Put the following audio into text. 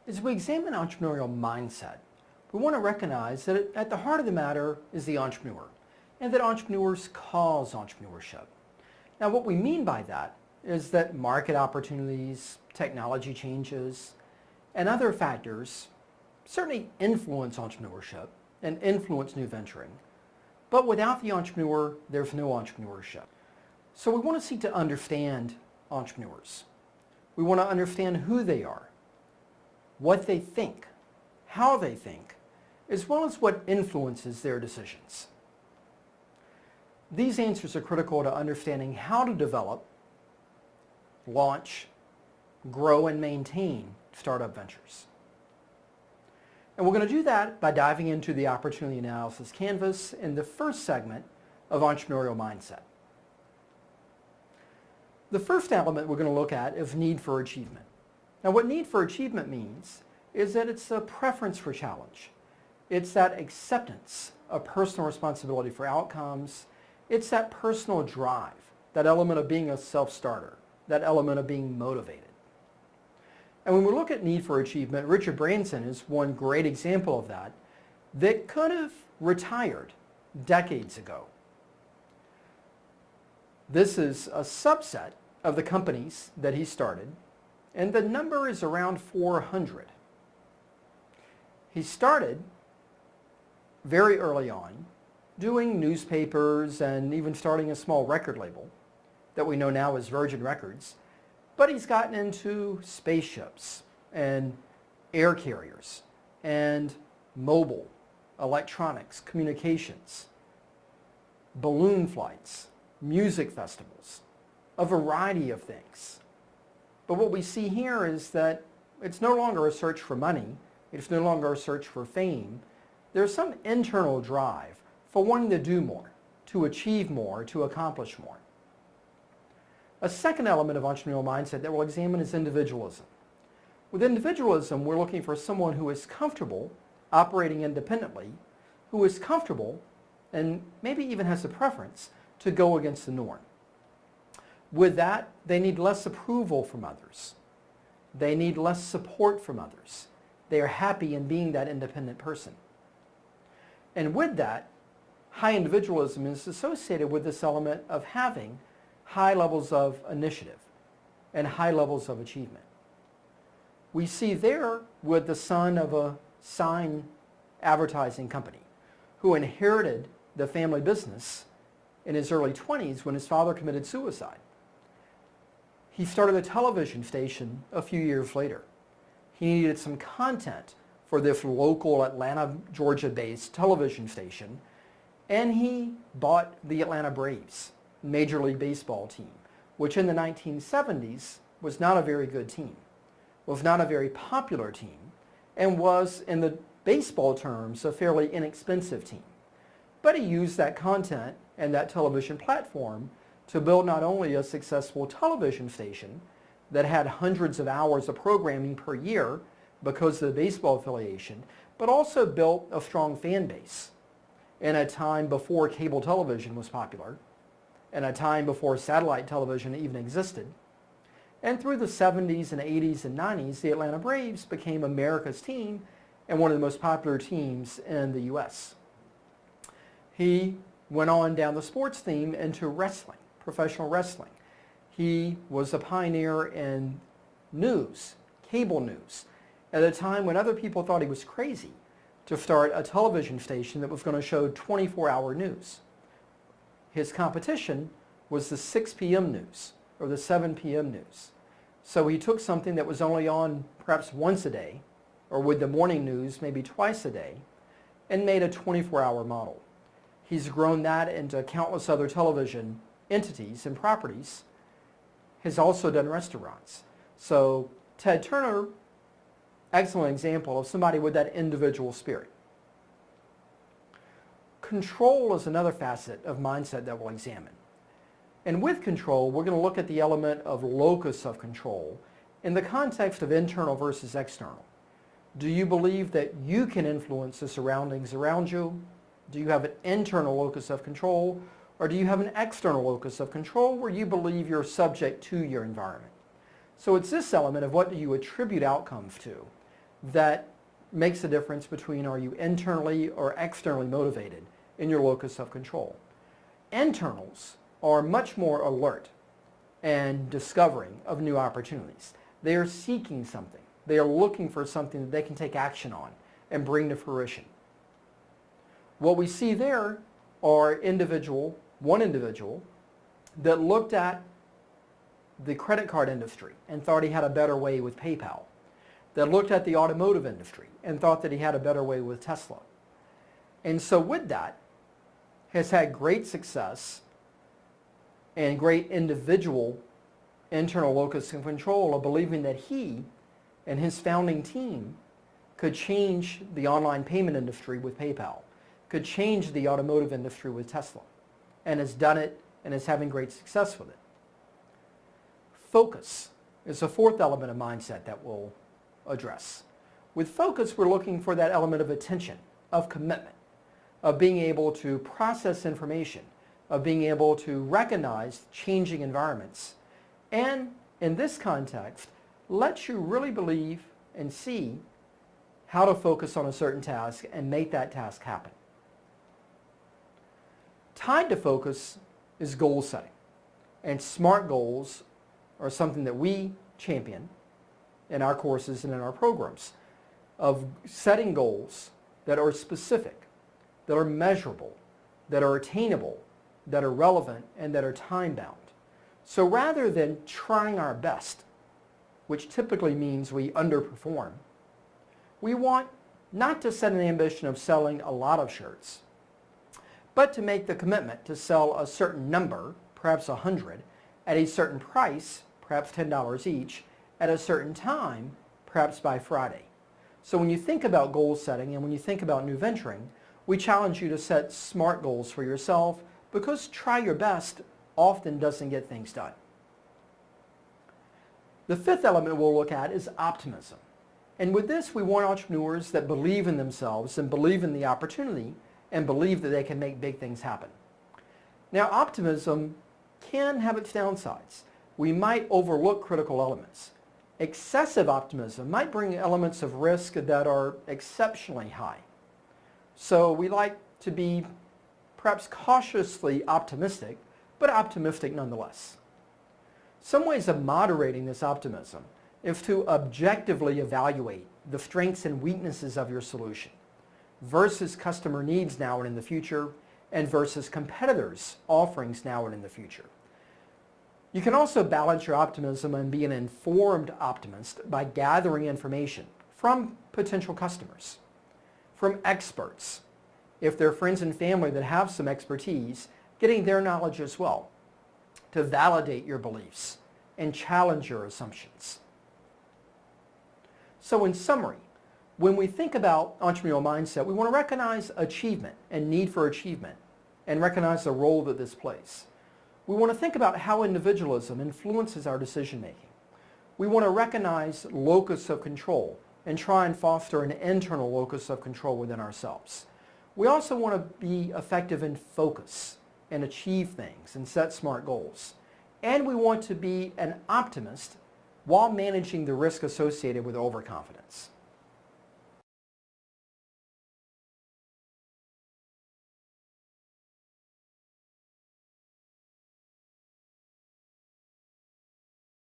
As we examine entrepreneurial mindset, we want to recognize that at the heart of the matter is the entrepreneur, and that entrepreneurs cause entrepreneurship. Now, what we mean by that is that market opportunities, technology changes, and other factors certainly influence entrepreneurship and influence new venturing. But without the entrepreneur, there's no entrepreneurship. So we want to seek to understand entrepreneurs. We want to understand who they are, what they think, how they think, as well as what influences their decisions. These answers are critical to understanding how to develop, launch, grow, and maintain startup ventures. And we're going to do that by diving into the opportunity analysis canvas in the first segment of entrepreneurial mindset. The first element we're going to look at is need for achievement. Now, what need for achievement means is that it's a preference for challenge. It's that acceptance of personal responsibility for outcomes. It's that personal drive, that element of being a self-starter, that element of being motivated. And when we look at need for achievement, Richard Branson is one great example of that could have retired decades ago. This is a subset of the companies that he started, and the number is around 400. He started very early on doing newspapers and even starting a small record label that we know now as Virgin Records. But he's gotten into spaceships and air carriers and mobile, electronics, communications, balloon flights, music festivals, a variety of things. But what we see here is that it's no longer a search for money. It's no longer a search for fame. There's some internal drive for wanting to do more, to achieve more, to accomplish more. A second element of entrepreneurial mindset that we'll examine is individualism. With individualism, we're looking for someone who is comfortable operating independently, who is comfortable and maybe even has a preference to go against the norm. With that, they need less approval from others. They need less support from others. They are happy in being that independent person. And with that, high individualism is associated with this element of having high levels of initiative and high levels of achievement. We see there with the son of a sign advertising company who inherited the family business in his early 20s when his father committed suicide. He started a television station a few years later. He needed some content for this local Atlanta, Georgia-based television station, and he bought the Atlanta Braves, Major League Baseball team, which in the 1970s was not a very good team, was not a very popular team, and was, in the baseball terms, a fairly inexpensive team. But he used that content and that television platform to build not only a successful television station that had hundreds of hours of programming per year because of the baseball affiliation, but also built a strong fan base in a time before cable television was popular, in a time before satellite television even existed. And through the 70s and 80s and 90s, the Atlanta Braves became America's team and one of the most popular teams in the U.S. He went on down the sports theme into wrestling, professional wrestling. He was a pioneer in news, cable news, at a time when other people thought he was crazy to start a television station that was going to show 24-hour news. His competition was the 6 p.m. news or the 7 p.m. news. So he took something that was only on perhaps once a day, or with the morning news maybe twice a day, and made a 24-hour model. He's grown that into countless other television entities and properties. Has also done restaurants. So Ted Turner, excellent example of somebody with that individual spirit. Control is another facet of mindset that we'll examine. And with control, we're going to look at the element of locus of control in the context of internal versus external. Do you believe that you can influence the surroundings around you? Do you have an internal locus of control? Or do you have an external locus of control where you believe you're subject to your environment? So it's this element of what do you attribute outcomes to that makes the difference between are you internally or externally motivated in your locus of control. Internals are much more alert and discovering of new opportunities. They are seeking something. They are looking for something that they can take action on and bring to fruition. What we see there are one individual that looked at the credit card industry and thought he had a better way with PayPal, that looked at the automotive industry and thought that he had a better way with Tesla. And so with that, has had great success and great individual internal locus of control of believing that he and his founding team could change the online payment industry with PayPal, could change the automotive industry with Tesla, and has done it and is having great success with it. Focus is the fourth element of mindset that we'll address. With focus, we're looking for that element of attention, of commitment, of being able to process information, of being able to recognize changing environments, and in this context, let you really believe and see how to focus on a certain task and make that task happen. Tied to focus is goal setting, and SMART goals are something that we champion in our courses and in our programs, of setting goals that are specific, that are measurable, that are attainable, that are relevant, and that are time-bound. So rather than trying our best, which typically means we underperform, we want not to set an ambition of selling a lot of shirts, but to make the commitment to sell a certain number, perhaps 100, at a certain price, perhaps $10 each, at a certain time, perhaps by Friday. So when you think about goal setting and when you think about new venturing, we challenge you to set SMART goals for yourself, because try your best often doesn't get things done. The fifth element we'll look at is optimism. And with this, we want entrepreneurs that believe in themselves and believe in the opportunity and believe that they can make big things happen. Now, optimism can have its downsides. We might overlook critical elements. Excessive optimism might bring elements of risk that are exceptionally high. So we like to be perhaps cautiously optimistic, but optimistic nonetheless. Some ways of moderating this optimism is to objectively evaluate the strengths and weaknesses of your solution versus customer needs now and in the future, and versus competitors' offerings now and in the future. You can also balance your optimism and be an informed optimist by gathering information from potential customers, from experts, if they're friends and family that have some expertise, getting their knowledge as well to validate your beliefs and challenge your assumptions. So in summary, when we think about entrepreneurial mindset, we want to recognize achievement and need for achievement and recognize the role that this plays. We want to think about how individualism influences our decision making. We want to recognize locus of control and try and foster an internal locus of control within ourselves. We also want to be effective in focus and achieve things and set SMART goals. And we want to be an optimist while managing the risk associated with overconfidence.